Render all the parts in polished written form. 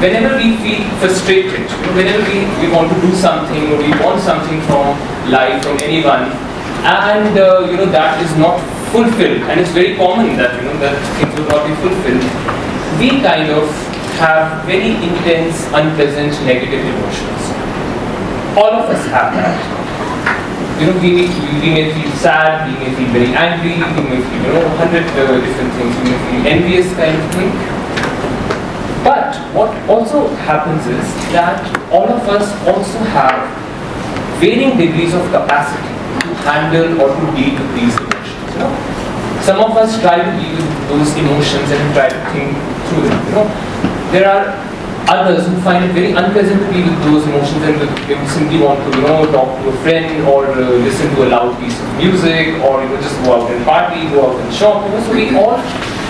whenever we feel frustrated, whenever we want to do something or we want something from life, from anyone, and that is not fulfilled, and it's very common that that things will not be fulfilled, we kind of have very intense, unpleasant, negative emotions. All of us have that. We may feel sad, we may feel very angry, we may feel 100 different things, we may feel envious kind of thing. But what also happens is that all of us also have varying degrees of capacity to handle or to deal with these emotions. Some of us try to deal with those emotions and try to think through them. There are others who find it very unpleasant to deal with those emotions and they simply want to talk to a friend or listen to a loud piece of music or just go out and party, go out and shop. So we all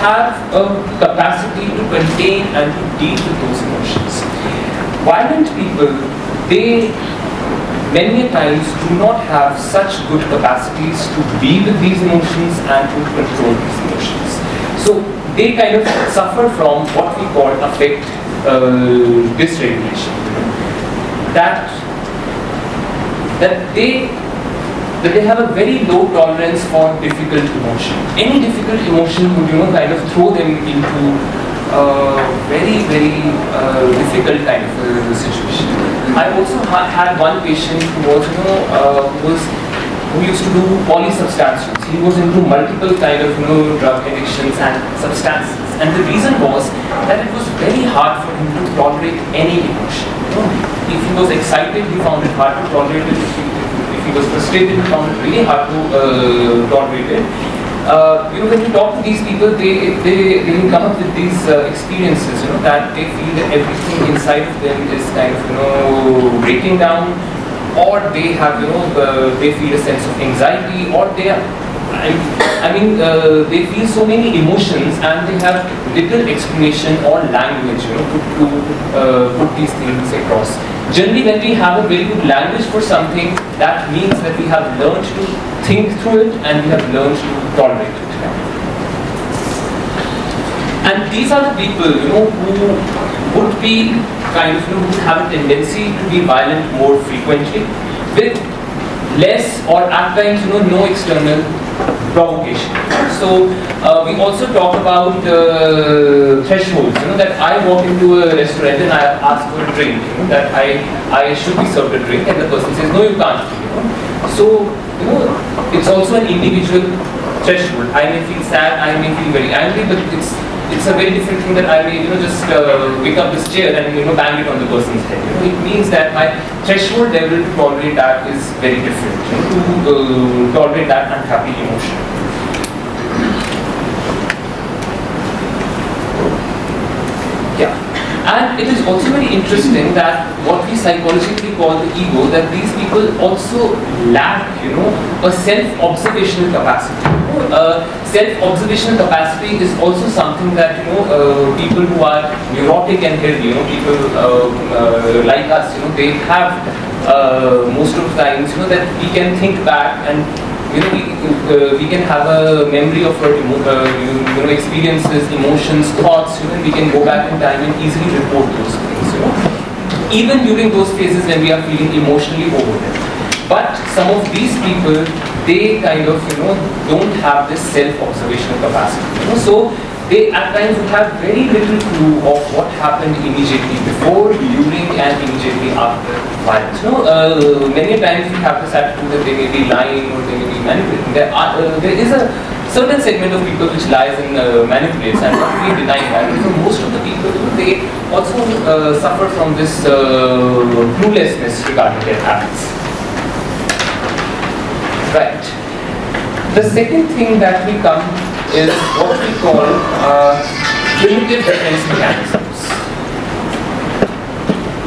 have a capacity to contain and to deal with those emotions. Violent people, they many a times do not have such good capacities to be with these emotions and to control these emotions. So they kind of suffer from what we call affect dysregulation. That they have a very low tolerance for difficult emotion. Any difficult emotion would kind of throw them into very difficult kind of situation. I also had one patient who was who used to do polysubstance use. He was into multiple kind of drug addictions and substances, and the reason was that it was very hard for him to tolerate any emotion. If he was excited, he found it hard to tolerate it. If he was frustrated, he found it really hard to tolerate it. When you talk to these people, they come up with these experiences, that they feel that everything inside of them is kind of breaking down, or they have they feel a sense of anxiety, or they are, they feel so many emotions and they have little explanation or language to put these things across. Generally, when we have a very good language for something, that means that we have learned to think through it and we have learned to tolerate it. And these are the people who would be kind of who have a tendency to be violent more frequently, with less or at times no external provocation. So we also talk about thresholds. That I walk into a restaurant and I ask for a drink. That I should be served a drink, and the person says no, you can't. So it's also an individual threshold. I may feel sad, I may feel very angry, but it's a very different thing that I may just pick up this chair and bang it on the person's head. It means that my threshold level to tolerate that is very different. To tolerate that unhappy emotion. Yeah, and it is also very interesting that what we psychologically call the ego, that these people also lack a self-observational capacity. Self-observational capacity is also something that people who are neurotic and healthy, people like us, they have most of the times, that we can think back and we can have a memory of our experiences, emotions, thoughts. We can go back in time and easily report those things. Even during those phases when we are feeling emotionally overwhelmed. But some of these people, they kind of don't have this self-observational capacity. So they at times would have very little clue of what happened immediately before, during, and immediately after violence. Many times we have this attitude that they may be lying or they may be manipulating. There is a certain segment of people which lies and manipulates, and not really denying that. Most of the people, they also suffer from this cluelessness regarding their habits. Right. The second thing that we come is what we call primitive defense mechanisms.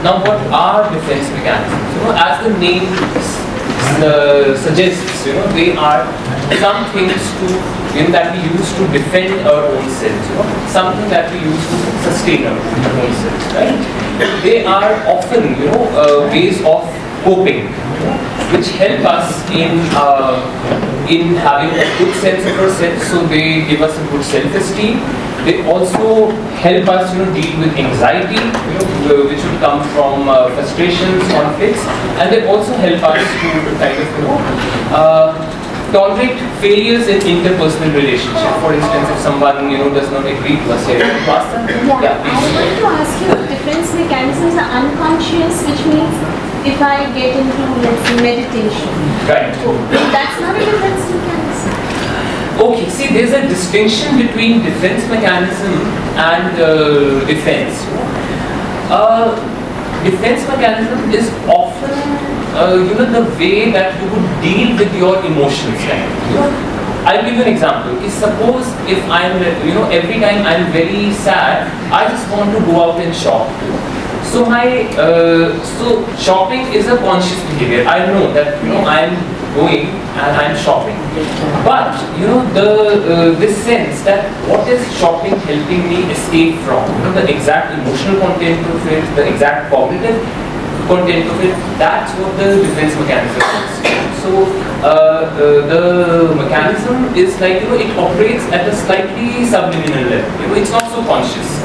Now, what are defense mechanisms? As the name suggests, they are some things that we use to defend our own selves. Something that we use to sustain our own selves. Right? They are often, ways of coping, which help us in having a good sense of ourselves. So they give us a good self-esteem, They also help us, deal with anxiety, which will come from frustrations, conflicts, and they also help us to kind of, tolerate failures in interpersonal relationships. For instance, if someone, does not agree to us, I want to ask you, defense mechanisms are unconscious, which means if I get into, let's say, meditation, right? That's not a defense mechanism. Okay, see, there's a distinction between defense mechanism and defense. Defense mechanism is often, the way that you would deal with your emotions. I'll give you an example. Suppose if I'm, every time I'm very sad, I just want to go out and shop. So so shopping is a conscious behavior. I know that, I'm going and I'm shopping. But, this sense that what is shopping helping me escape from, the exact emotional content of it, the exact cognitive content of it, that's what the defense mechanism is. So, the mechanism is like, it operates at a slightly subliminal level. It's not so conscious.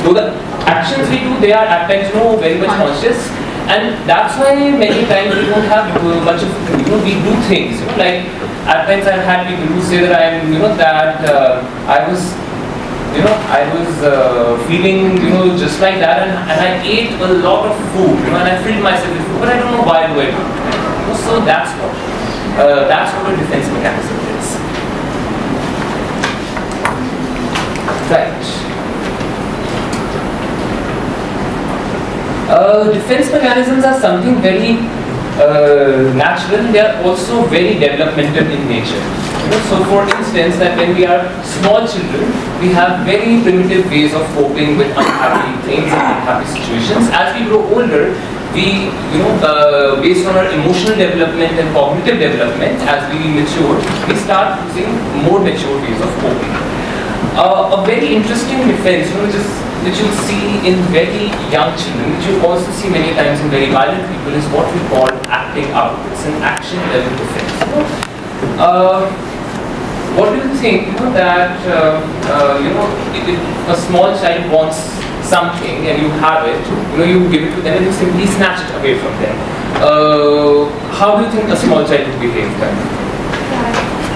So the actions we do, they are at times, very much conscious. And that's why many times we don't have much of, we do things, like at times I've had people who say that I'm, that I was feeling, just like that, and I ate a lot of food, and I filled myself with food, but I don't know why do I do it. So that's what a defense mechanism is. Right. Defense mechanisms are something very natural. They are also very developmental in nature. So for instance, that when we are small children, we have very primitive ways of coping with unhappy things and unhappy situations. As we grow older, we, based on our emotional development and cognitive development, as we mature, we start using more mature ways of coping. A very interesting defense, which you see in very young children, which you also see many times in very violent people, is what we call acting out. It's an action level defense. What do you think? That if a small child wants something and you have it, you give it to them and you simply snatch it away from them. How do you think a small child would behave then?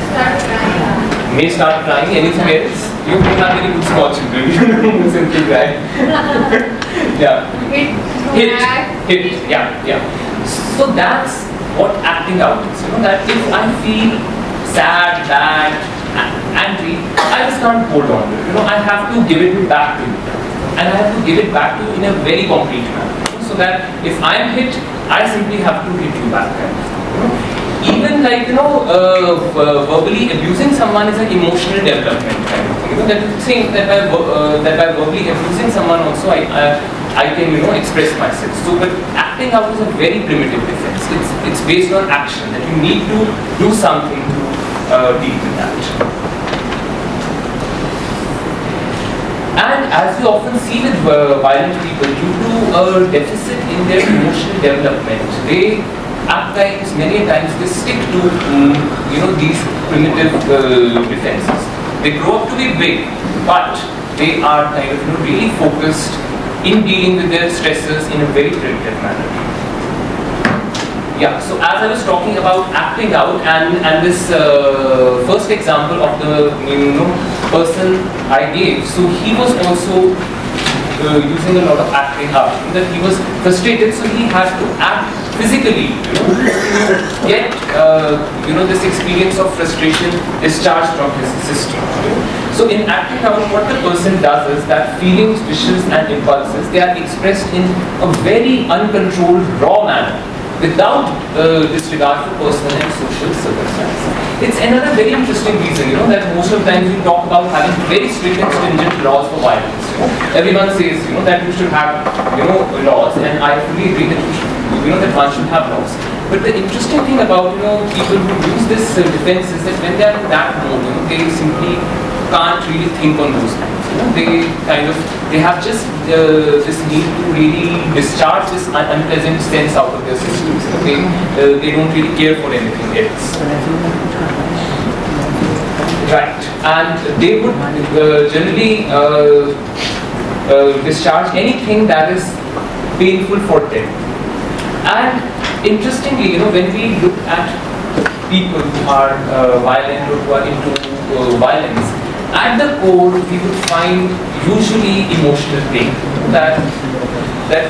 Start crying. May start crying. Anything else? You may have very good small children. You simply cry. Yeah. Hit. Yeah. So that's what acting out is. That if I feel sad, bad, angry, I just can't hold on to it. I have to give it back to you. And I have to give it back to you in a very concrete manner. So that if I am hit, I simply have to hit you back. Even like, verbally abusing someone is an emotional development kind of thing. That you think that by verbally abusing someone also I can, express myself. So, but acting out is a very primitive defense. It's based on action, that you need to do something to deal with that. And as we often see with violent people, due to a deficit in their emotional development, they at times, many times, they stick to these primitive defenses. They grow up to be big, but they are kind of really focused in dealing with their stresses in a very primitive manner. Yeah, so as I was talking about acting out, and this first example of the person I gave, so he was also using a lot of acting out. That he was frustrated, so he had to act physically, get this experience of frustration discharged from his system. So in acting out, what the person does is that feelings, wishes, and impulses, they are expressed in a very uncontrolled, raw manner, without disregard for personal and social circumstances. It's another very interesting reason, that most of the times we talk about having very strict and stringent laws for violence. Everyone says, that you should have, laws, and I fully agree that you should, that one should have laws. But the interesting thing about, people who use this defense is that when they are in that mode, they simply can't really think on those lines. They have just this need to really discharge this unpleasant sense out of their systems. They don't really care for anything else. Right, and they would generally discharge anything that is painful for them. And interestingly, when we look at people who are violent or who are into violence, at the core we would find usually emotional pain. That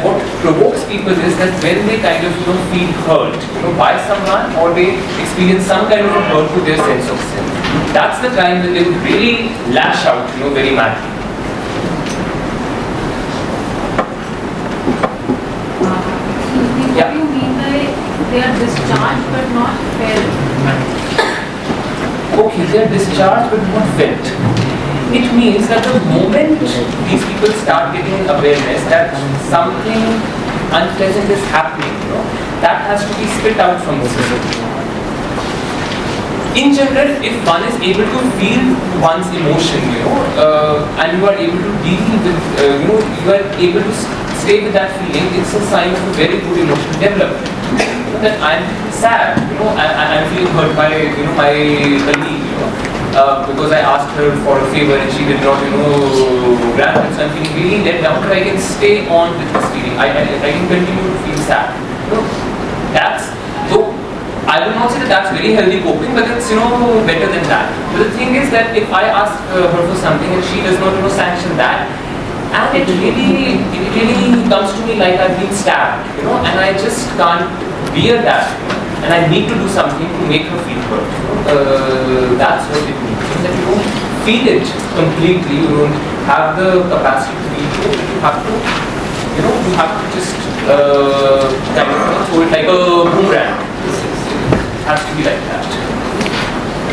what provokes people is that when they kind of feel hurt by someone, or they experience some kind of a hurt to their sense of self, that's the time that they would really lash out very madly. What do you mean by they are discharged but not felt? Okay, they are discharged but not felt. It means that the moment these people start getting awareness that something unpleasant is happening, that has to be spit out from the system. In general, if one is able to feel one's emotion, and you are able to deal with, you are able to stay with that feeling, it's a sign of a very good emotional development. That I'm sad, I'm feeling hurt by, my colleague, because I asked her for a favor and she did not, grant it. So I'm feeling really let down, but I can stay on with this feeling. I can continue to feel sad. That's, though I will not say that that's very healthy coping, but it's better than that. But the thing is that if I ask her for something and she does not sanction that, and it really comes to me like I've been stabbed, and I just can't bear that, and I need to do something to make her feel hurt. That's what it means. That you don't feel it completely, you don't have the capacity to feel it. You have to, you have to just kind of throw it like a boomerang. It has to be like that.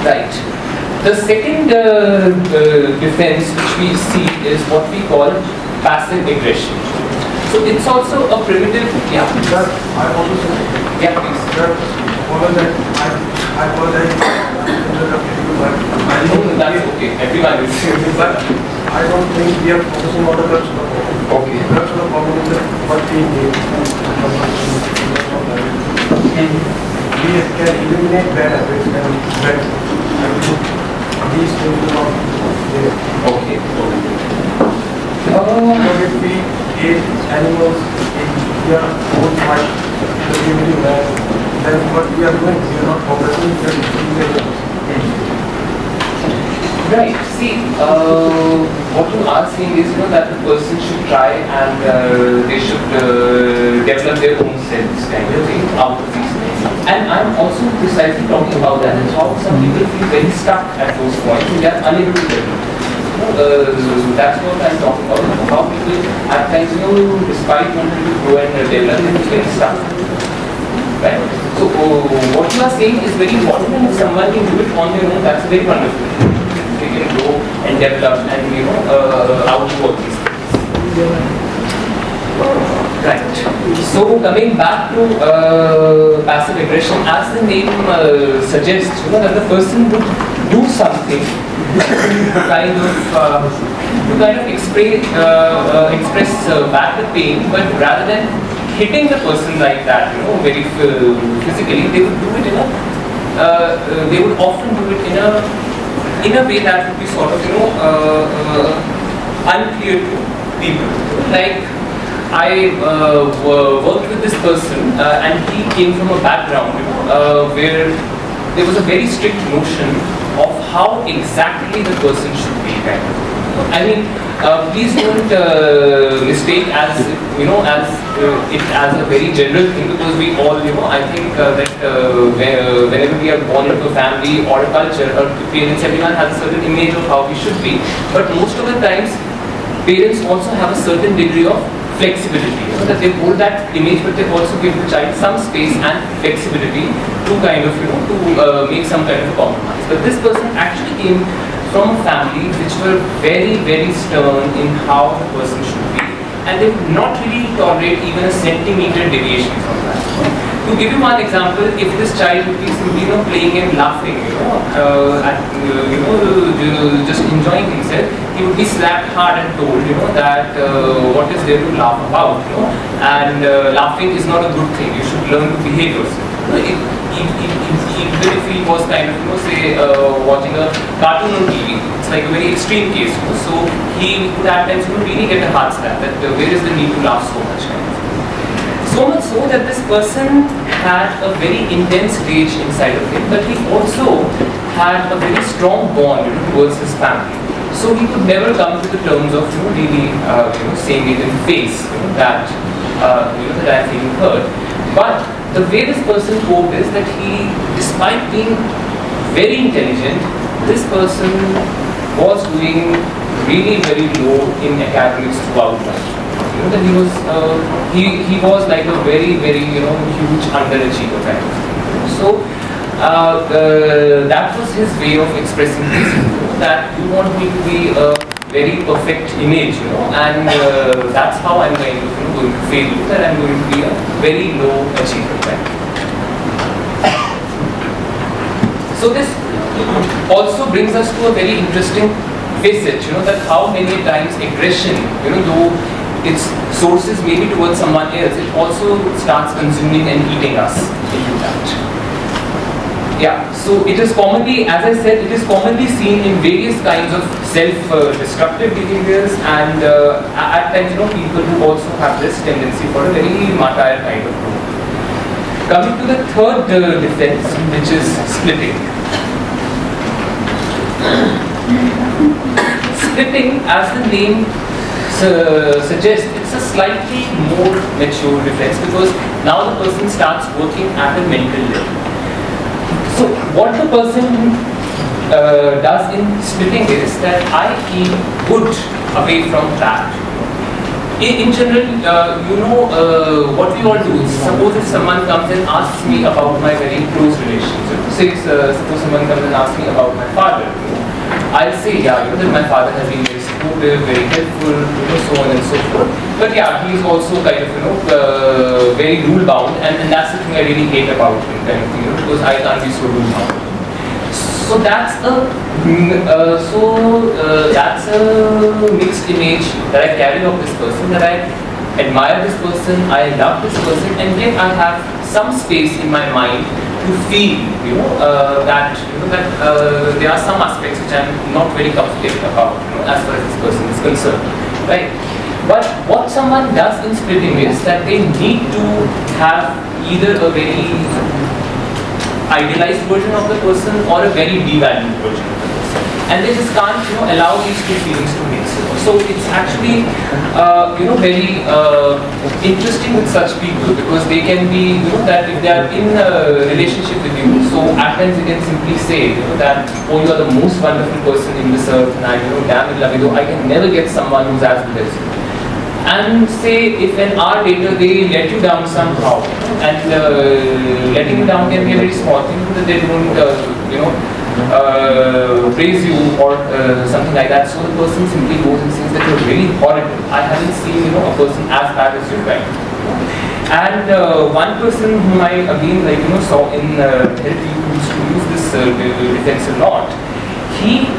Right. The second defense which we see is what we call passive aggression. So it's also a primitive. Yeah. Sir, I want to say. Yeah, please. Sir, I apologize. I No, that's okay. Everyone is. But I don't think we are focusing on the drugs. Okay. Drugs are the problem is that what we need. We can eliminate bad habits and bad. These things are not there. Okay. But if we eat animals, if we are own fight, really bad, then what we are doing, we are not progressing, we are doing. Right. See, what you are saying is that the person should try and they should develop their own sense kind of thing out of these things. And I'm also precisely talking about that and how some people feel very stuck at those points and they are unable to develop. That's what I'm talking about. How people at times, despite wanting to grow and develop, they feel very stuck. Right? So what you are saying is very important, and if someone can do it on their own, that's very wonderful. They can grow and develop and outwork these things. Right. So coming back to passive aggression, as the name suggests, that the person would do something to kind of express back the pain, but rather than hitting the person like that, very physically, they would do it they would often do it in a way that would be sort of unclear to people. Like I worked with this person and he came from a background where there was a very strict notion of how exactly the person should be. I mean, please don't mistake as as a very general thing, because we all I think that whenever we are born into a family or a culture, or parents, everyone has a certain image of how we should be. But most of the times, parents also have a certain degree of flexibility, that they hold that image, but they also give the child some space and flexibility to kind of to make some kind of a compromise. But this person actually came from a family which were very, very stern in how the person should be, and they would not really tolerate even a centimeter deviation from that. To give you one example, if this child would be simply playing and laughing, just enjoying himself, he would be slapped hard and told, that what is there to laugh about, and laughing is not a good thing. You should learn to behave yourself. even if he was kind of, say, watching a cartoon on TV, it's like a very extreme case. So he would at times, really get a heart slap that where is the need to laugh so much? So much so that this person had a very intense rage inside of him, but he also had a very strong bond towards his family. So he could never come to the terms of really saying it in face that that I'm feeling hurt. But the way this person coped is that he, despite being very intelligent, this person was doing really very low in academics throughout life. That he was like a very huge underachiever kind of thing. So that was his way of expressing this, that you want me to be a very perfect image, and that's how I'm going to fail you, that I'm going to be a very low achiever. Right? So this also brings us to a very interesting facet, that how many times aggression, though its sources maybe towards someone else, it also starts consuming and eating us into that. Yeah, so it is commonly, as I said, it is commonly seen in various kinds of self-destructive behaviors, and at times, people who also have this tendency for a very martyr kind of growth. Coming to the third defense, which is splitting. Splitting, as the name suggests, it's a slightly more mature defense, because now the person starts working at a mental level. So what the person does in splitting is that I keep good away from that. In general, what we all do is, suppose if someone comes and asks me about my very close relationship, suppose someone comes and asks me about my father, I'll say, that my father has been very supportive, very helpful, so on and so forth. But yeah, he is also kind of, very rule bound, and that's the thing I really hate about him, kind of thing, because I can't be so rule bound. So that's a mixed image that I carry of this person, that I admire this person, I love this person, and yet I have some space in my mind to feel, that there are some aspects which I'm not very comfortable about, as far as this person is concerned, right? But what someone does in splitting is that they need to have either a very idealized version of the person or a very devalued version of the person, and they just can't allow these two feelings to mix. So it's actually very interesting with such people, because they can be that if they are in a relationship with you, so at times they can simply say that, oh, you are the most wonderful person in this earth, and I damn in love with you, I can never get someone who's as good as you. And say if an hour later they let you down somehow, and letting you down can be a very small thing, that they don't praise you or something like that, so the person simply goes and says that you're really horrible, I haven't seen a person as bad as you, right? And one person whom I again saw in therapy, who used to use this defense a lot, he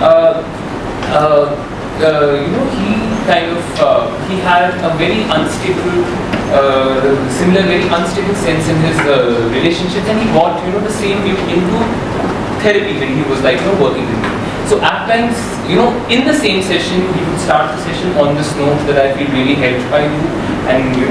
he had a very unstable, very unstable sense in his relationships, and he got the same view into therapy when he was working with me. So at times, in the same session, he would start the session on this note that I feel really helped by you, and you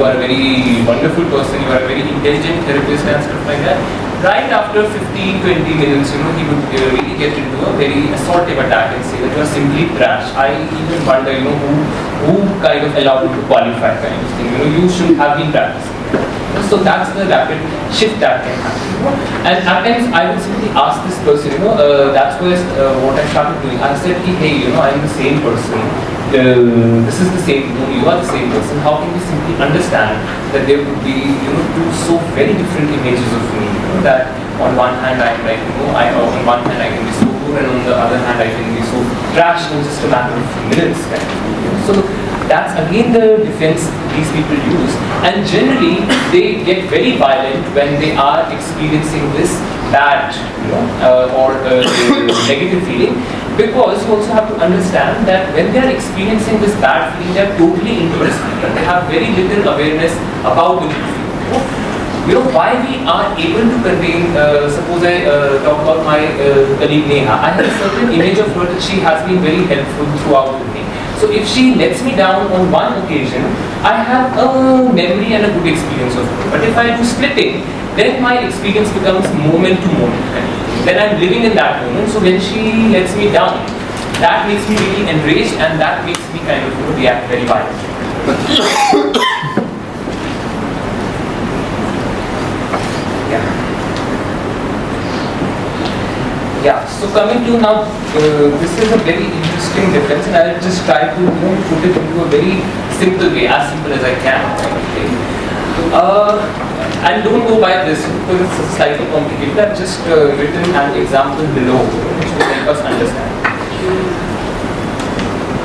are a very wonderful person, you are a very intelligent therapist and stuff like that. Right after 15-20 minutes, he would really get into a very assaultive attack and say that you are simply trash. I even wonder, who kind of allowed you to qualify, kind of thing. You shouldn't have been practicing. So that's the rapid shift that can happen. And at times I would simply ask this person, that's where what I started doing. I said, hey, I'm the same person. This is the same, you are the same person. How can we simply understand that there would be, two so very different images of me? That on one hand I'm like, on one hand I can be so good, and on the other hand I can be so trash in just a matter of minutes. Kind of. So that's again the defense these people use, and generally they get very violent when they are experiencing this bad, or negative feeling. Because you also have to understand that when they are experiencing this bad feeling, they are totally into this feeling. They have very little awareness about the good feeling. why we are able to contain, suppose I talk about my colleague Neha, I have a certain image of her that she has been very helpful throughout with me. So if she lets me down on one occasion, I have a memory and a good experience of her. But if I do splitting, then my experience becomes moment to moment. Then I'm living in that moment. So when she lets me down, that makes me really enraged, and that makes me kind of react very violently. Yeah, so coming to now, this is a very interesting difference, and I'll just try to put it into a very simple way, as simple as I can. Okay. And don't go by this because it's slightly complicated. I've just written an example below which will help us understand.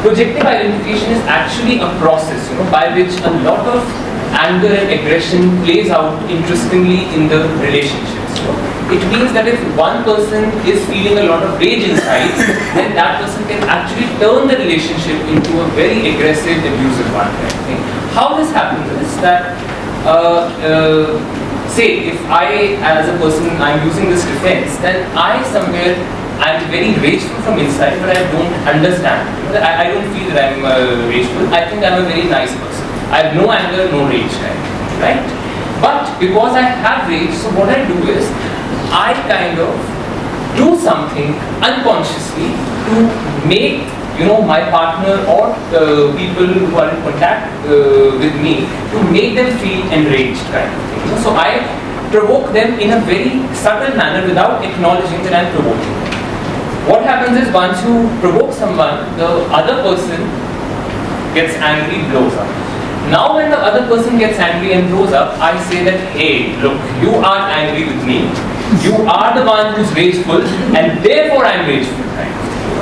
Projective identification is actually a process, by which a lot of anger and aggression plays out interestingly in the relationships. It means that if one person is feeling a lot of rage inside, then that person can actually turn the relationship into a very aggressive, abusive one. Okay? How this happens is that, say, if I, as a person, I'm using this defense, then I'm very rageful from inside, but I don't understand. I don't feel that I'm rageful. I think I'm a very nice person. I have no anger, no rage, right? But because I have rage, so what I do is, I kind of do something unconsciously to make, my partner or people who are in contact with me, to make them feel enraged, kind of thing. So I provoke them in a very subtle manner without acknowledging that I'm provoking them. What happens is, once you provoke someone, the other person gets angry, blows up. Now when the other person gets angry and blows up, I say that, hey, look, you are angry with me. You are the one who's rageful, and therefore I'm rageful. Right?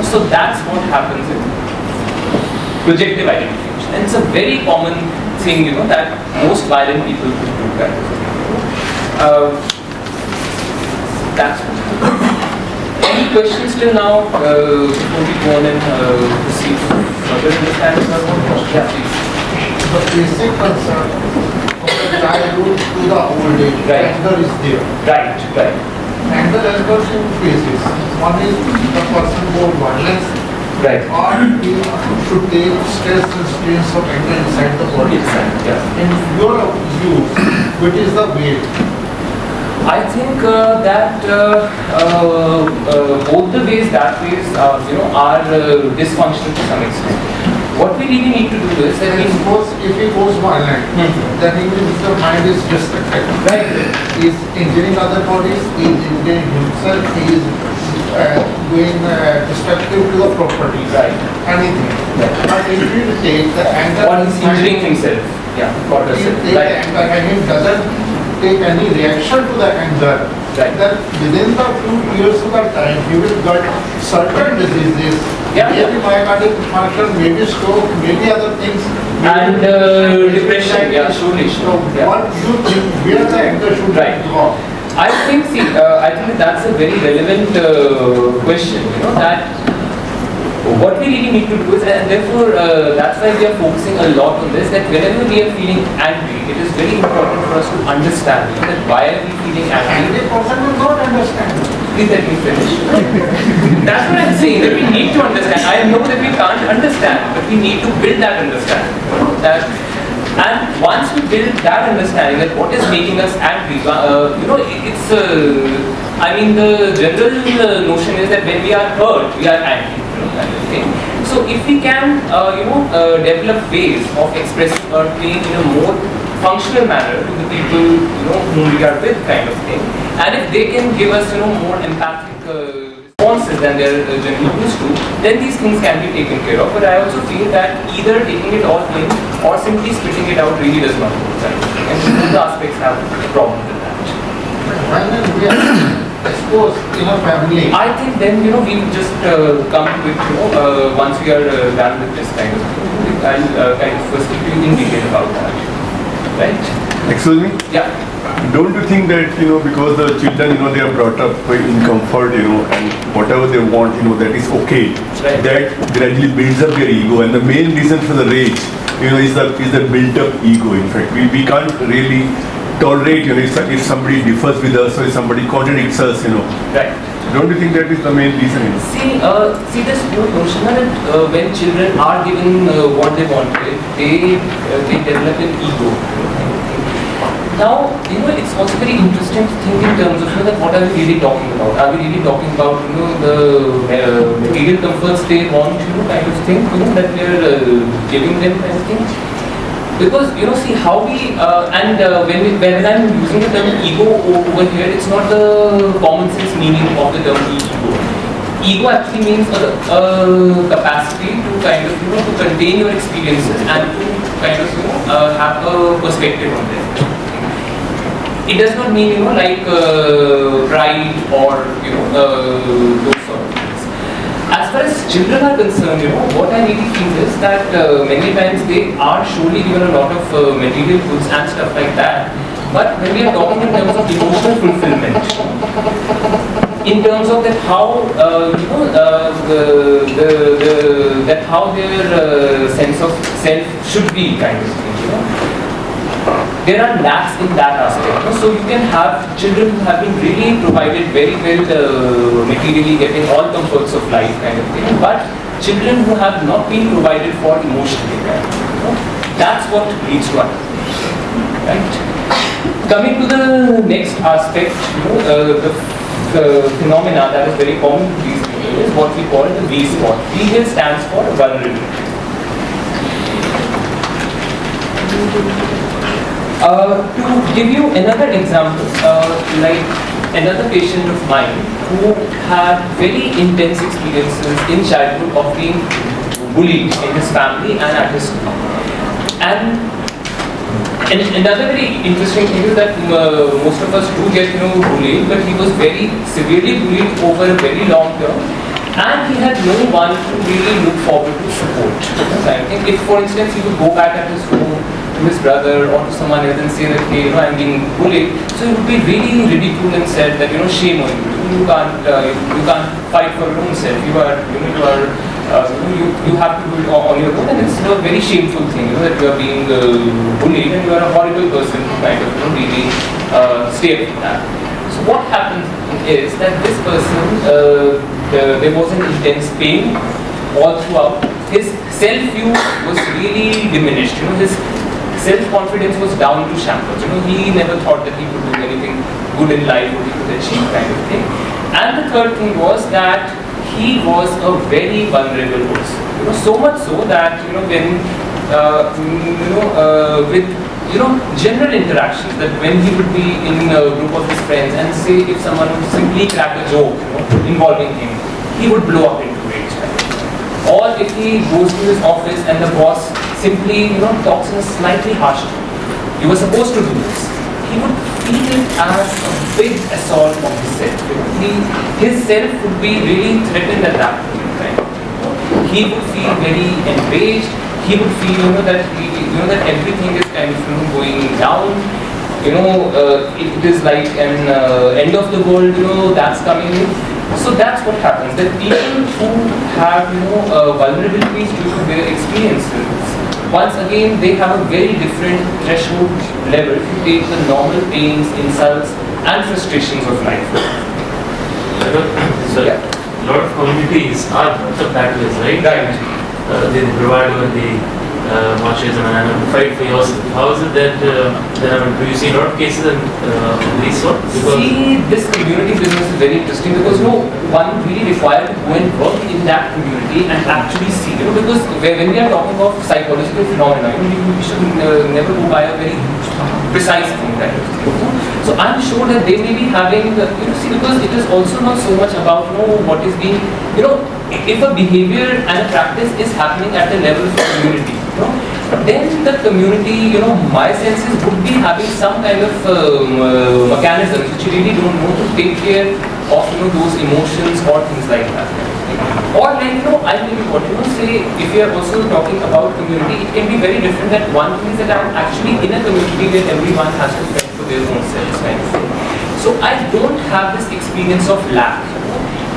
So that's what happens in projective identification. And it's a very common thing, that most violent people do. Right? That's what happens. Any questions till now before we go on and proceed further understanding? Yeah, please. The basic concern of the childhood to the old age, Right. anger is there. Right. Anger has got two phases. One is the person more violence, Right. or he should take stress and strains of anger inside the body. Yeah. In your view, which is the way? I think that both the ways, are dysfunctional to some extent. What we really need to do is that If he goes violent, then he means the mind is destructive. Right. He is injuring other bodies, he is injuring himself, he is doing destructive to the properties. Right. Anything. Right. But if you take the anger, One is injuring himself. Yeah. Got if you yourself. take Right. anger and he doesn't take any reaction to the anger, Right. then within the few years of the time, he will get certain diseases. Yeah. Maybe myocardial infarction, maybe stroke, maybe other things. And depression. Yeah, surely. So Yeah. what you think, where the anger should Right. go? I think that's a very relevant question, that what we really need to do is, and therefore that's why we are focusing a lot on this, that whenever we are feeling angry, it is very important for us to understand that why are we feeling angry. Angry person will not understand. Please let me finish. That's what I'm saying, that we need to understand. I know that we can't understand, but we need to build that understanding. And once we build that understanding that what is making us angry, it's, the general notion is that when we are hurt, we are angry. Kind of thing. So if we can, develop ways of expressing our pain in a more functional manner to the people, whom we are with, kind of thing, and if they can give us, more empathic responses than they're generally used to, then these things can be taken care of. But I also feel that either taking it all in or simply splitting it out really does not work. Right? And both the aspects have problems with that. When we are exposed in a family, I think then, we will just come to it, once we are done with this kind of thing. I'll kind of first speak to you in detail about that. Right? Excuse me? Yeah. Don't you think that, because the children, they are brought up in comfort, and whatever they want, that is okay. Right. That gradually builds up their ego, and the main reason for the rage, is the built up ego. In fact, we can't really tolerate, if somebody differs with us or if somebody contradicts us, Right. Don't you think that is the main reason? See this whole notion that when children are given what they wanted, they develop an ego. Now, it's also very interesting to think in terms of that what are we really talking about? Are we really talking about the material comforts they want, kind of thing, that we are giving them, kind of thing? Because see how we when I'm using the term ego over here, it's not the common sense meaning of the term ego. Ego actually means a capacity to kind of to contain your experiences and to kind of have a perspective on them. It does not mean like pride or those sort of things. As far as children are concerned, what I really feel is that many times they are surely given a lot of material goods and stuff like that. But when we are talking in terms of emotional fulfillment, in terms of that how that how their sense of self should be, kind of thing, there are lacks in that aspect. So you can have children who have been really provided very well materially, getting all comforts of life, kind of thing, but children who have not been provided for emotionally, kind of, that's what leads to it. Right? Coming to the next aspect, the phenomena that is very common to these people is what we call the V spot. V here stands for vulnerability. To give you another example, like another patient of mine who had very intense experiences in childhood of being bullied in his family and at his school. And another very interesting thing is that most of us do get bullied, but he was very severely bullied over a very long term, and he had no one to really look forward to support. I think if, for instance, he would go back at his home to his brother or to someone else and say that, hey, I'm being bullied, so he would be really ridiculed and said that, shame on you. You can't fight for your own self. You have to do it on your own, and it's a very shameful thing, that you are being bullied and you are a horrible person to kind of really stay up with that. So what happened is that this person, there was an intense pain all throughout. His self-view was really diminished. His self-confidence was down to shambles. He never thought that he could do anything good in life or he could achieve, kind of thing. And the third thing was that he was a very vulnerable person. So much so that when with general interactions, that when he would be in a group of his friends and say if someone would simply crack a joke involving him, he would blow up into rage. Or if he goes to his office and the boss simply talks in a slightly harsh tone, you were supposed to do this, he would feel it as a big assault on his self. His self would be really threatened at that point, right? He would feel very enraged. He would feel that that everything is kind of going down. It is like an end of the world. That's coming in. So that's what happens. That people who have vulnerabilities due to their experiences, once again they have a very different threshold level to take the normal pains, insults, and frustrations of life. So, a lot of communities are brought up that way, right? Right. They provide you the marches and fight for yourself. How is it that do you see a lot of cases in these sort? See, this community business is very interesting because one really required to go and work in that community and actually see, because when we are talking of psychological phenomena, we should never go by a very precise thing, right? So I'm sure that they may be having, because it is also not so much about what is being, if a behavior and a practice is happening at the level of the community, then the community, my senses would be having some kind of mechanisms which you really don't know to take care of those emotions or things like that. Or like I maybe what say, if you are also talking about community, it can be very different. That one thing is that I'm actually in a community where everyone has to fend for their own selves, kind of thing. So I don't have this experience of lack.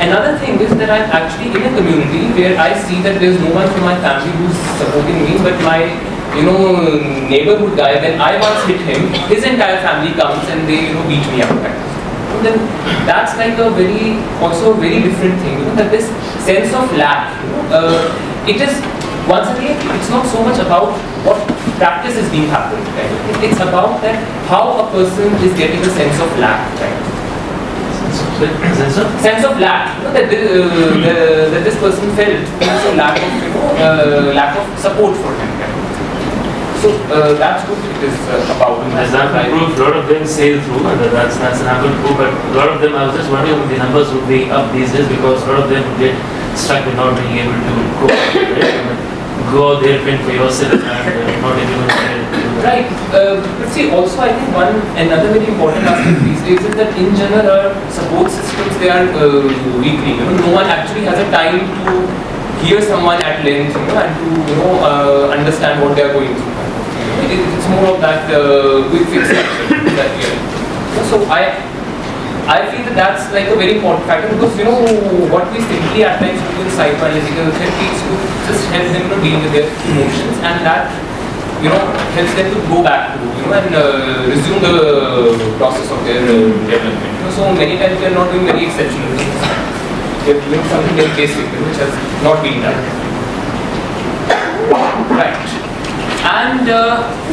Another thing is that I'm actually in a community where I see that there's no one from my family who's supporting me, but my neighborhood guy, when I once hit him, his entire family comes and they beat me up. And then that's like also a very different thing. That this sense of lack, it is once again, it's not so much about what practice is being happened. Right? It's about that how a person is getting a sense of lack. Right? Sense of lack, that this person felt a lack of support for him. Right? So that's what it is about. As that proof, a lot of them sail through, and that's an ample proof. But a lot of them, I was just wondering if the numbers would be up these days, because a lot of them would get stuck with not being able to go out, right? Go out there, fend for yourself, and not everyone can do that. Right. But see, also I think another very important aspect these days is that in general our support systems, they are weakening. No one actually has a time to hear someone at length, and to understand what they are going through. It's more of that quick fix action that we are. So I feel that that's like a very important factor, because what we simply at times do in psychoanalytical therapy is to just help them to deal with their emotions, and that helps them to go back to and resume the process of their development. So many times we are not doing very exceptional things. We are doing something very basic which has not been done. Right. And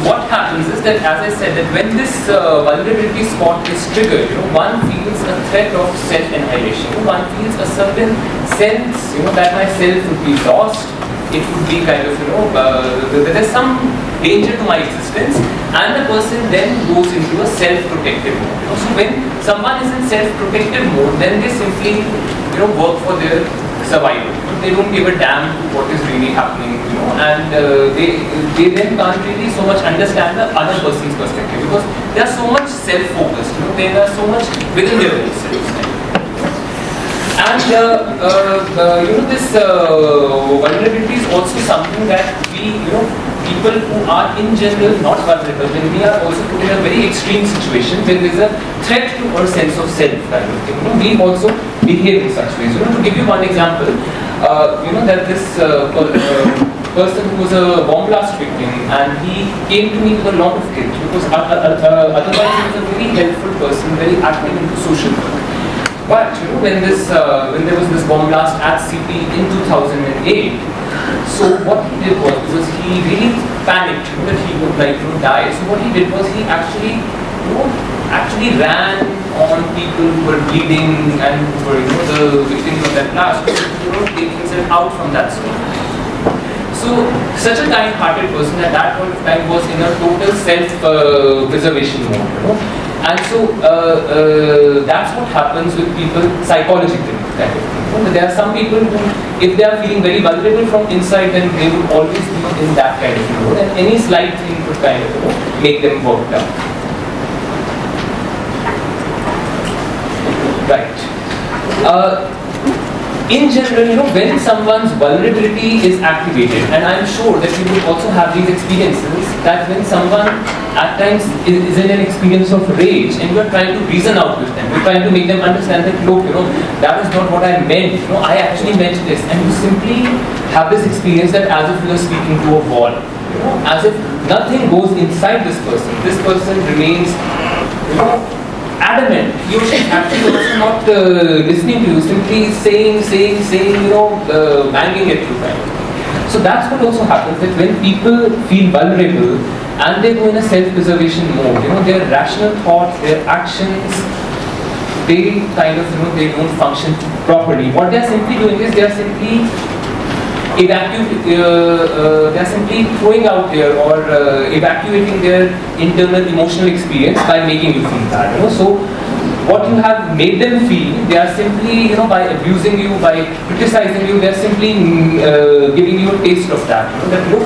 what happens is that, as I said, that when this vulnerability spot is triggered, one feels a threat of self-annihilation. One feels a certain sense, that my self would be lost. It would be kind of, there's some danger to my existence, and the person then goes into a self-protective mode. So when someone is in self-protective mode, then they simply, work for their survival. They don't give a damn what is really happening, and they then can't really so much understand the other person's perspective, because they are so much self-focused, they are so much within their own selves. And this vulnerability is also something that we, people who are in general not vulnerable, when we are also put in a very extreme situation, when there is a threat to our sense of self, kind of thing, we also behave in such ways. To give you one example, that this person who was a bomb blast victim, and he came to me with a lot of guilt, because otherwise he was a very helpful person, very active into social work. But when there was this bomb blast at CP in 2008, so what he did was he really panicked that he would die. So what he did was he actually ran on people who were bleeding and who were the victims of that blast, taking himself out from that zone. So such a kind-hearted person at that point of time was in a total self-preservation mode. And so that's what happens with people psychologically. There are some people who, if they are feeling very vulnerable from inside, then they would always be in that kind of mode, and any slight thing could kind of make them worked up. Right. In general, when someone's vulnerability is activated, and I'm sure that you will also have these experiences, that when someone at times is in an experience of rage, and you are trying to reason out with them, you're trying to make them understand that, look, that is not what I meant, I actually meant this, and you simply have this experience that as if you are speaking to a wall, as if nothing goes inside this person remains, adamant. He or she is actually also not listening to you, simply saying, banging at you. So that's what also happens, that when people feel vulnerable and they go in a self-preservation mode, their rational thoughts, their actions, they kind of, they don't function properly. What they are simply doing is they are simply throwing out there or evacuating their internal emotional experience by making you feel bad. So what you have made them feel, they are simply, by abusing you, by criticizing you, they are simply giving you a taste of that. That look,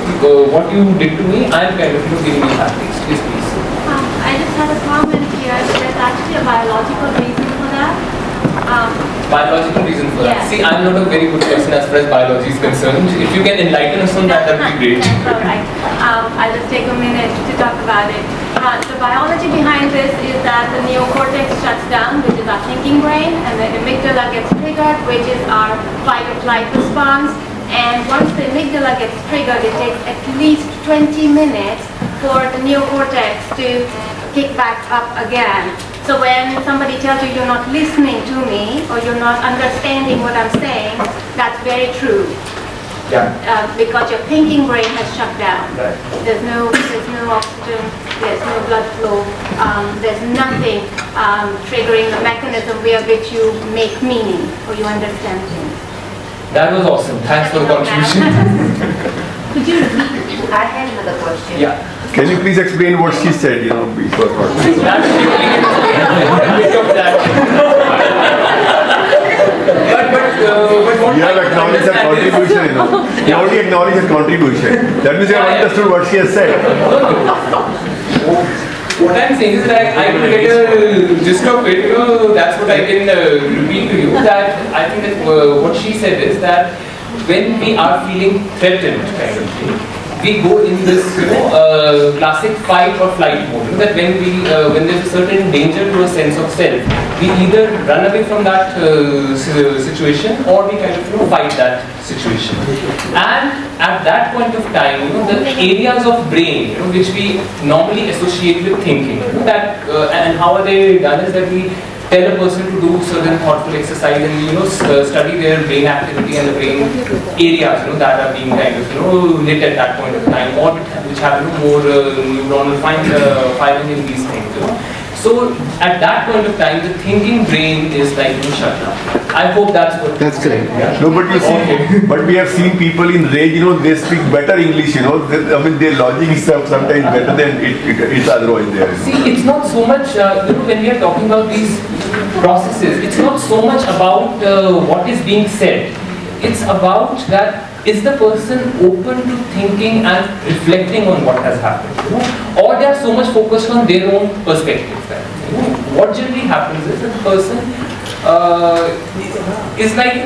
what you did to me, I am kind of giving you that taste. Yes, please. I just have a comment here. There's actually a biological reason for that. Biological reason for that. Yeah. See, I'm not a very good person as far as biology is concerned. If you can enlighten us on that, that would be great. That's all right. I'll just take a minute to talk about it. The biology behind this is that the neocortex shuts down, which is our thinking brain, and the amygdala gets triggered, which is our fight or flight response. And once the amygdala gets triggered, it takes at least 20 minutes for the neocortex to kick back up again. So when somebody tells you you're not listening to me or you're not understanding what I'm saying, that's very true. Yeah. Because your thinking brain has shut down. Right. There's no oxygen, there's no blood flow, there's nothing triggering the mechanism via which you make meaning or you understand things. That was awesome. Thanks for the contribution. Could you repeat? I had another question. Yeah. Can you please explain what she said, before what? That's a bit of that. But what You have I acknowledged her understand is- contribution, You already acknowledged her contribution. That means you have Yeah, yeah. understood what she has said. What I'm saying is that I will get a gist of it, that's what I can repeat to you, that I think that what she said is that when we are feeling threatened, kind of thing, we go in this, classic fight or flight mode. That when there's a certain danger to a sense of self, we either run away from that situation or we kind of fight that situation. And at that point of time, the areas of brain which we normally associate with thinking, that and how are they done is that we tell a person to do certain thoughtful exercise and study their brain activity and the brain areas that are being kind of lit at that point of time, or which have more neuronal firing in these things. So at that point of time, the thinking brain is like shut down. I hope that's what. That's correct. No, but you see, but we have seen people in rage, they speak better English, their logic is sometimes better than it's otherwise there. See, it's not so much, when we are talking about these processes, it's not so much about what is being said. It's about that, is the person open to thinking and reflecting on what has happened? Or they are so much focused on their own perspective. What generally happens is that the person is like,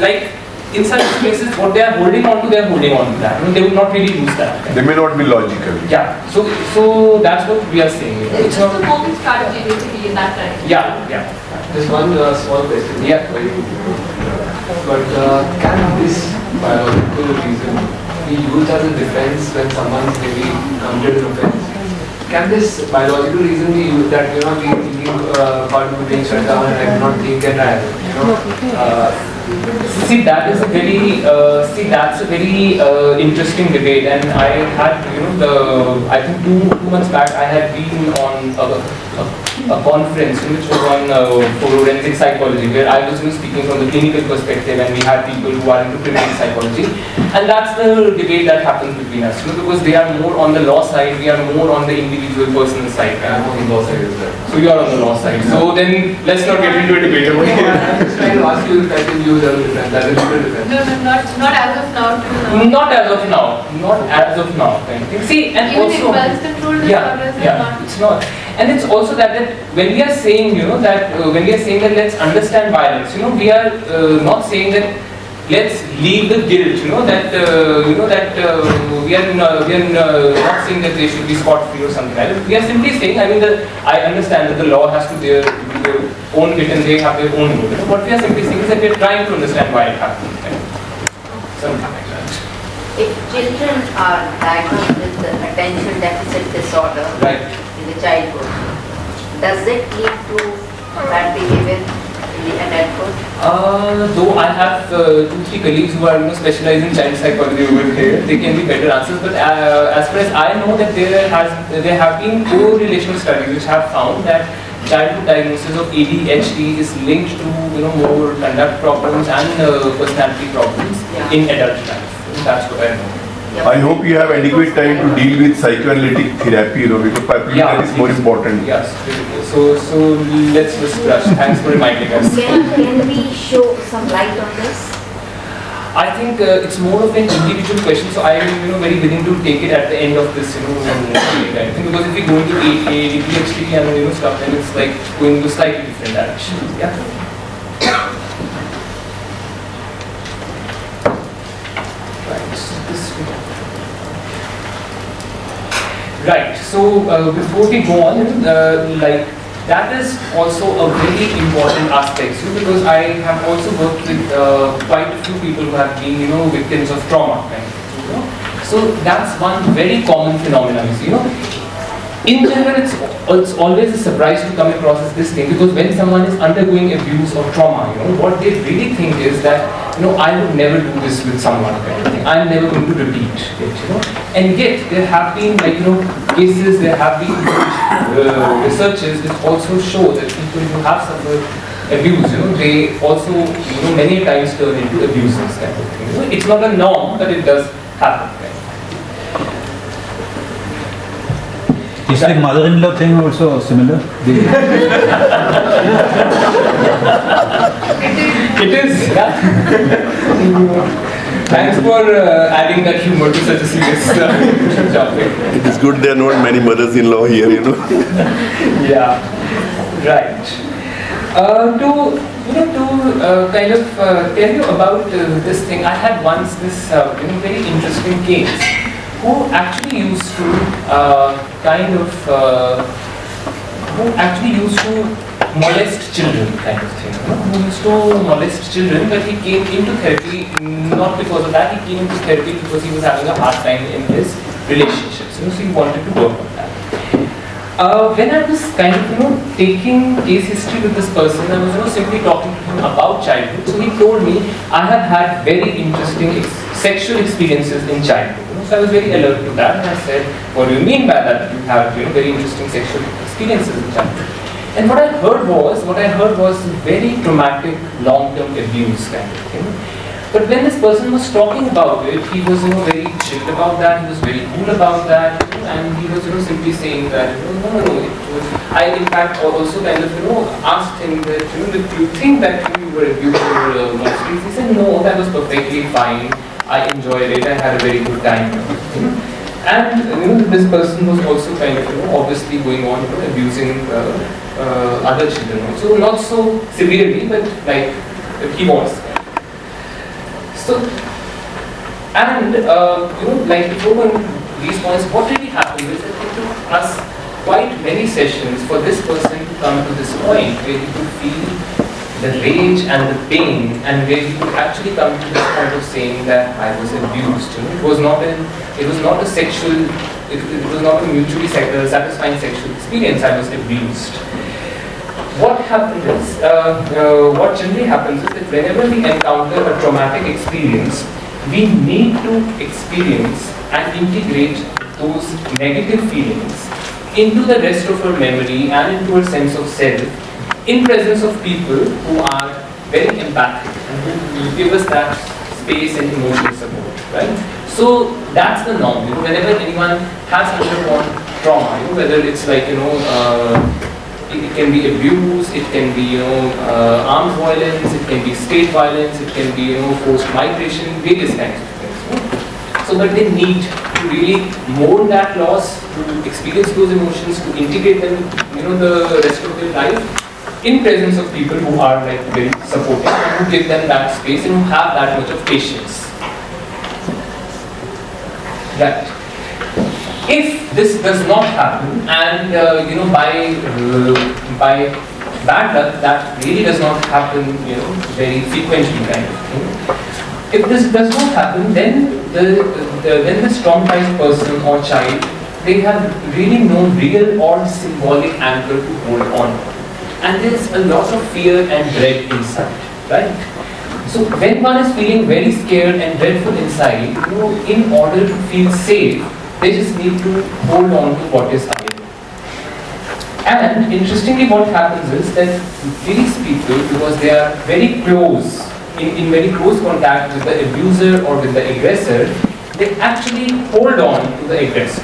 like in such places, what they are holding on to, they are holding on to that. They will not really lose that. They may not be logical. Yeah, so that's what we are saying. It's not. The coping strategy basically in that direction. Yeah. Just one small question. Yeah. But can this biological reason be used as a defense when someone's maybe committed an offense? Can this biological reason be used that the thinking part of being shut down and I cannot think and See, that's a very interesting debate, and I had, I think two months back, I had been on a conference which was on forensic psychology, where I was speaking from the clinical perspective, and we had people who are into criminal psychology, and that's the debate that happens between us, because they are more on the law side, we are more on the individual personal side. I'm on the law side as well. So you are on the law side. So then let's not get into a debate over here. I'm just trying to ask you if I can use as a defense, as a legal defense. No, not as of now. Not as of now. Not as of now. Kind of thing. See, and Even also impulse control disorders is not. it's not. And it's also that when we are saying, when we are saying that let's understand violence, we are not saying that let's leave the guilt, we are not saying that they should be scot-free or something like that. We are simply saying, that I understand that the law has to do their own bit and they have their own role. What we are simply saying is that we are trying to understand why it happens. Something like that. If children are diagnosed with the attention deficit disorder Right. in the childhood, does it lead to bad behavior in the adulthood? Though I have 2-3 colleagues who are specialized in child psychology over here, they can be better answers. But as far as I know, that there have been correlational studies which have found that childhood diagnosis of ADHD is linked to more conduct problems and personality problems in adult life. That's what I know. I hope you have adequate time to deal with psychoanalytic therapy, because probably that is more important. Yes. So let's just rush. Thanks for reminding us. Can we show some light on this? I think it's more of an individual question, so I am very willing to take it at the end of this I think, because if we go into ADHD and stuff, then it's like going into slightly different direction. Yeah. Right. So before we go on, that is also a very important aspect, because I have also worked with quite a few people who have been, victims of trauma, kind of, So that's one very common phenomenon, In general, it's always a surprise to come across this thing, because when someone is undergoing abuse or trauma, what they really think is that, I would never do this with someone, kind of thing. I'm never going to repeat it, And yet, there have been, cases, there have been researches which also show that people who have suffered abuse, they also, many times turn into abusers, kind of thing. It's not a norm, but it does happen, kind of. Is the mother-in-law thing also similar? It is, yeah. Thanks for adding that humor to such a serious topic. It is good there are not many mothers-in-law here, Yeah, right. To kind of tell you about this thing, I had once this very interesting case who actually used to molest children, kind of thing. Who used to molest children, but he came into therapy not because of that. He came into therapy because he was having a hard time in his relationships. So he wanted to work on that. When I was kind of taking case history with this person, I was simply talking to him about childhood. So he told me, I have had very interesting sexual experiences in childhood. So I was very alert to that, and I said, what do you mean by that? You have very interesting sexual experiences in childhood. And what I heard was very traumatic long-term abuse, kind of thing. But when this person was talking about it, he was very chill about that, he was very cool about that, and he was simply saying that, no, it was, I in fact also kind of asked him that, do you think that you were abused or molested? He said, no, that was perfectly fine, I enjoyed it, I had a very good time. And this person was also kind of obviously going on abusing other children also, not so severely, but like he was. So, and before going to these points, what really happened is that it took us quite many sessions for this person to come to this point where he could feel the rage and the pain, and where he could actually come to this point of saying that I was abused. It was not a sexual, it was not a mutually satisfying sexual experience. I was abused. What happened is, what generally happens is that whenever we encounter a traumatic experience, we need to experience and integrate those negative feelings into the rest of our memory and into our sense of self in presence of people who are very empathic and who give us that space and emotional support, right? So that's the norm. Whenever anyone has undergone trauma, whether it's like it can be abuse, it can be armed violence, it can be state violence, it can be forced migration, various kinds of things. So, but they need to really mourn that loss, to experience those emotions, to integrate them, the rest of their life in presence of people who are like very supportive and who give them that space and who have that much of patience. Right. If this does not happen, and by bad luck, that really does not happen, very frequently, kind of thing. If this does not happen, then when this traumatized person or child, they have really no real or symbolic anchor to hold on, and there is a lot of fear and dread inside, right? So when one is feeling very scared and dreadful inside, in order to feel safe, they just need to hold on to what is available. And interestingly, what happens is that these people, because they are very close, in very close contact with the abuser or with the aggressor, they actually hold on to the aggressor.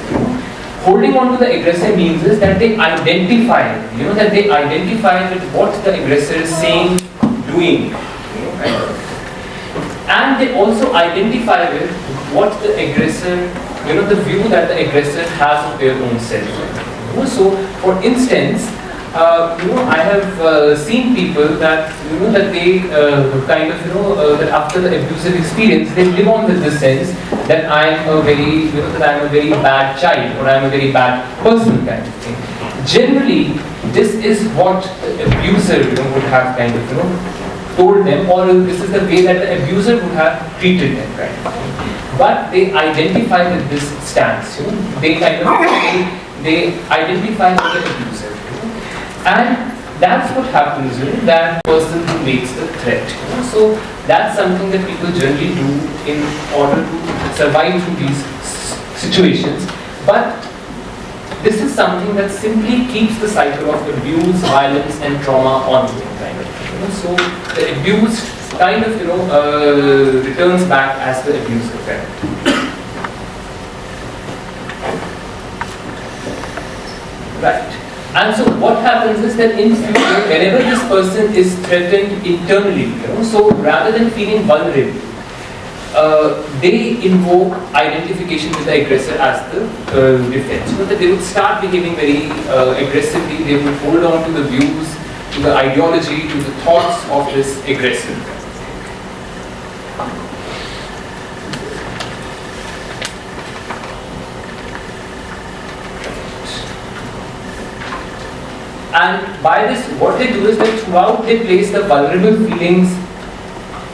Holding on to the aggressor means is that they identify, with what the aggressor is saying, doing. And they also identify with what the aggressor, the view that the aggressor has of their own self. So, for instance, I have seen people that, that they that after the abusive experience, they live on with the sense that I am a very, that I am a very bad child or I am a very bad person, kind of thing. Generally, this is what the abuser, would have kind of, told them, or this is the way that the abuser would have treated them, right? But they identify with this stance, they kind of, they identify with the abuser, and that's what happens, that person who makes the threat. So that's something that people generally do in order to survive through these situations. But this is something that simply keeps the cycle of abuse, violence, and trauma ongoing, kind of. So the abused kind of, returns back as the abuser. Right. And so what happens is that in future, whenever this person is threatened internally, so rather than feeling vulnerable, they invoke identification with the aggressor as the defense. So that they would start behaving very aggressively, they would hold on to the views, to the ideology, to the thoughts of this aggressor. And by this, what they do is that throughout they place the vulnerable feelings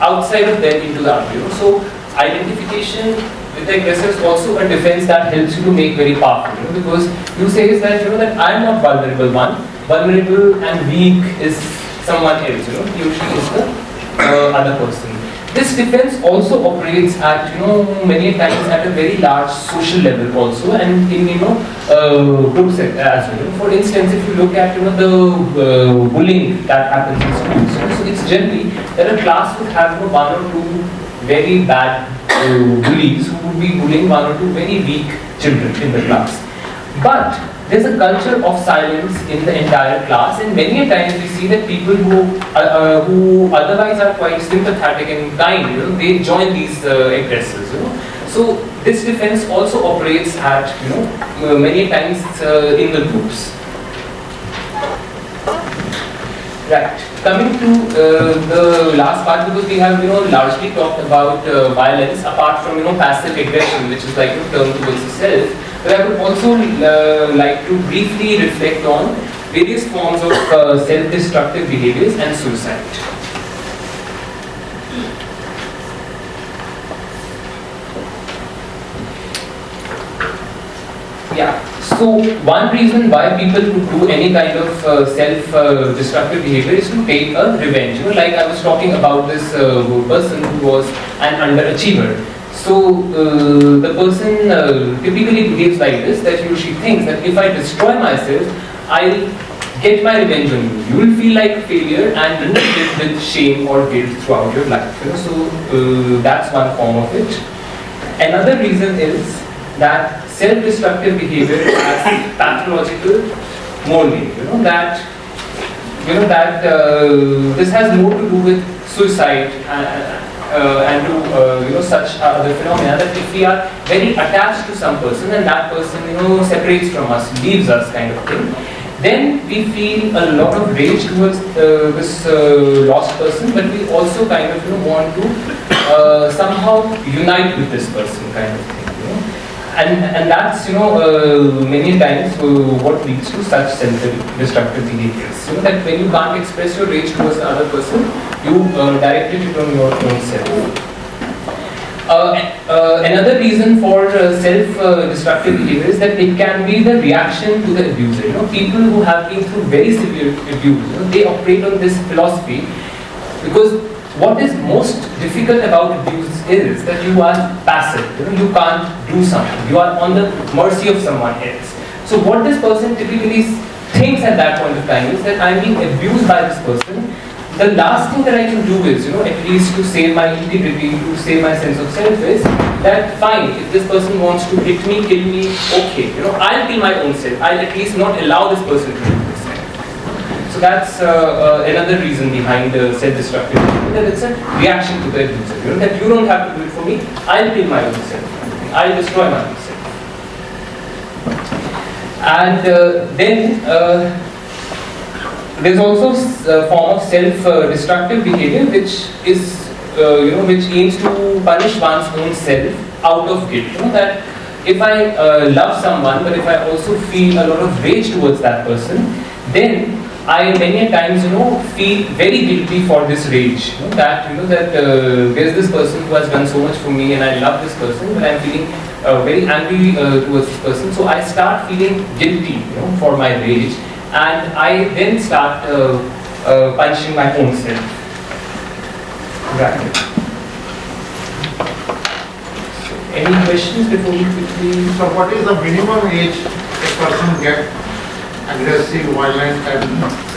outside of them into the other. So identification with the aggressor is also a defense that helps you to make very powerful. Because you say is that that I am not vulnerable one. Vulnerable and weak is someone else. He or she is the other person. This defense also operates at many times at a very large social level also, and in groups as well. For instance, if you look at the bullying that happens in schools, so it's generally that a class would have one or two very bad bullies who would be bullying one or two very weak children in the class. But there's a culture of silence in the entire class, and many a times we see that people who otherwise are quite sympathetic and kind, they join these aggressors. So this defense also operates at many times in the groups. Right. Coming to the last part, because we have largely talked about violence apart from passive aggression, which is like turned towards the self. But I would also like to briefly reflect on various forms of self-destructive behaviors and suicide. Yeah. So one reason why people would do any kind of self-destructive behavior is to take a revenge. Like I was talking about this person who was an underachiever. So the person typically behaves like this, that he or she thinks that if I destroy myself, I'll get my revenge on you. You will feel like a failure and live with shame or guilt throughout your life. So that's one form of it. Another reason is that self-destructive behavior has pathological molding. That this has more to do with suicide and to such other phenomena, that if we are very attached to some person and that person separates from us, leaves us, kind of thing, then we feel a lot of rage towards this lost person, but we also kind of want to somehow unite with this person, kind of thing. And that's many times what leads to such self-destructive behaviors. That when you can't express your rage towards the other person, you directly it on your own self. Another reason for self-destructive behavior is that it can be the reaction to the abuser. People who have been through very severe abuse, they operate on this philosophy, because what is most difficult about abuse is that you are passive. You can't do something. You are on the mercy of someone else. So what this person typically thinks at that point of time is that I'm being abused by this person. The last thing that I can do is, at least to save my integrity, to save my sense of self, is that fine, if this person wants to hit me, kill me, okay. I'll kill my own self. I'll at least not allow this person to do this. So that's another reason behind self-destructive behavior, that it's a reaction to the abuser. That you don't have to do it for me, I'll kill my own self. I'll destroy my own self. And then there's also a form of self-destructive behavior which is, which aims to punish one's own self out of guilt. That if I love someone, but if I also feel a lot of rage towards that person, then I many a times, feel very guilty for this rage. That there's this person who has done so much for me, and I love this person, but I'm feeling very angry towards this person. So I start feeling guilty, for my rage, and I then start punishing my own self. Right. So, any questions before we quickly? So what is the minimum age a person get aggressive, violent, and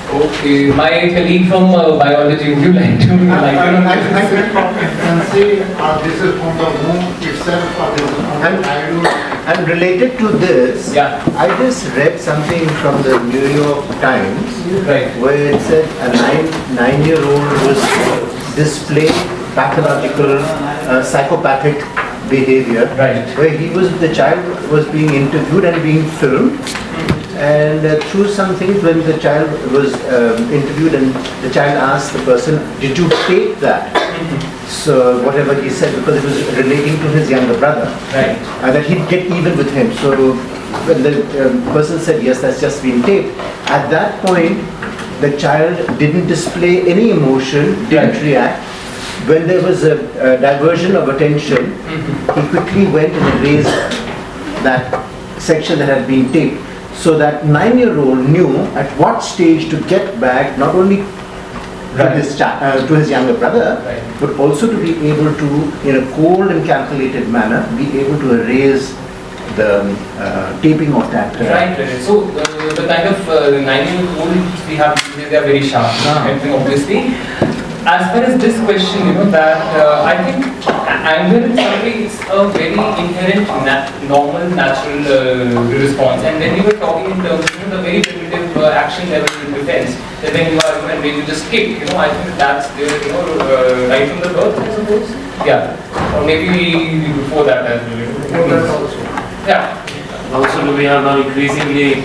Okay, my colleague from biology, would you like to? I went from infancy, or this is from the womb itself, or this is from the childhood? And related to this, Yeah. I just read something from the New York Times Right. where it said a nine-year-old was displaying pathological, psychopathic behavior. Right. Where the child was being interviewed and being filmed. And through some things, when the child was interviewed and the child asked the person, did you take that? So whatever he said, because it was relating to his younger brother. Right. That he'd get even with him. So when the person said, yes, that's just been taped, at that point, the child didn't display any emotion, didn't Right. react. When there was a diversion of attention, he quickly went and erased that section that had been taped. So that 9-year-old knew at what stage to get back, not only to his younger brother, Right. but also to be able to, in a cold and calculated manner, be able to erase the taping of that. Right. So the kind of 9-year-olds we have, they are very sharp. Obviously. As far as this question, that I think anger in some way is a very inherent, normal, natural response. And when you were talking in terms of the very primitive action level in defense, that when you are when you just kick, I think that's there, right from the birth, I suppose. Yeah. Or maybe before that as well. Yeah. Also, do we have now increasingly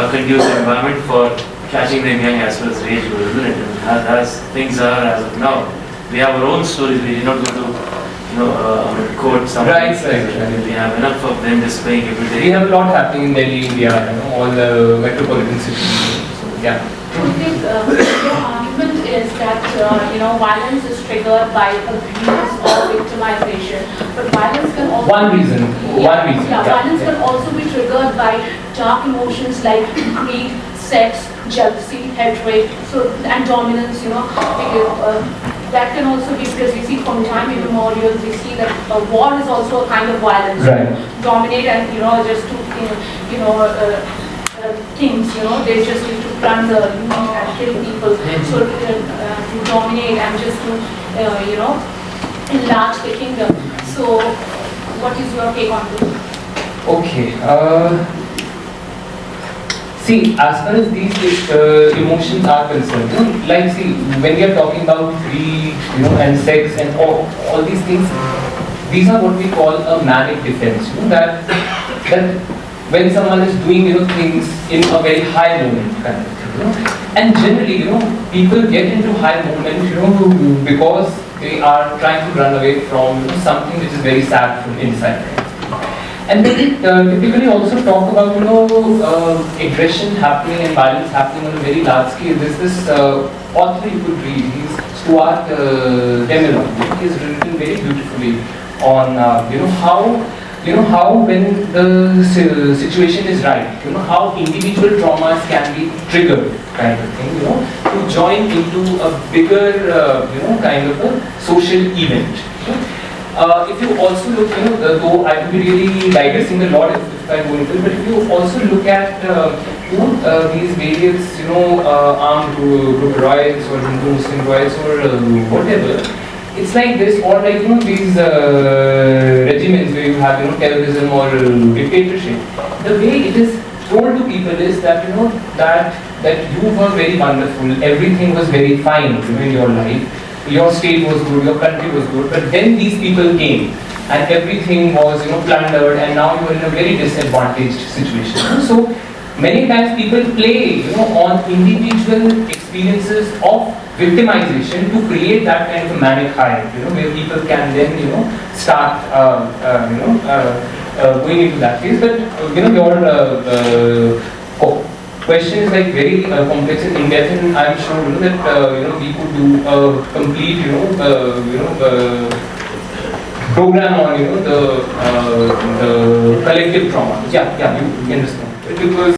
conducive environment for catching them young as well as rage, isn't it? And as things are as of now, we have our own stories. We did not go to court. Right. We have enough of them displaying every day. We have a lot happening in Delhi, India, all the metropolitan cities. So yeah. I think your argument is that violence is triggered by abuse or victimization, but violence can also One reason. violence can also be triggered by dark emotions like greed, sex, jealousy, hatred, and dominance. Because, that can also be, because we see from time immemorial, we see that war is also a kind of violence. Right. Dominate and just to kings, they just need to plunder, loot and kill people. So to dominate and just to enlarge the kingdom. So what is your take on this? Okay. See, as far as these emotions are concerned, when we are talking about greed, and sex and all these things, these are what we call a manic defense. That when someone is doing things in a very high moment kind of thing. And generally, people get into high moment, because they are trying to run away from something which is very sad from inside. And then typically also talk about aggression happening and violence happening on a very large scale. There's this author you could read. He's Stuart Demelon. He's written very beautifully on how when the situation is right, how individual traumas can be triggered, kind of thing, to join into a bigger, kind of a social event. If you also look, though I will be really digressing a lot if I go into it, but if you also look at, these various, armed group riots or Hindu-Muslim riots or whatever, it's like this, or like, these regimens where you have, terrorism or dictatorship. The way it is told to people is that, that you were very wonderful, everything was very fine in your life. Your state was good, your country was good, but then these people came and everything was plundered, and now you are in a very disadvantaged situation. So many times people play on individual experiences of victimization to create that kind of a manic high, where people can then start going into that phase. But your question is like very complex and in-depth, and I'm sure that we could do a complete program on the collective trauma. Yeah, you can respond. Because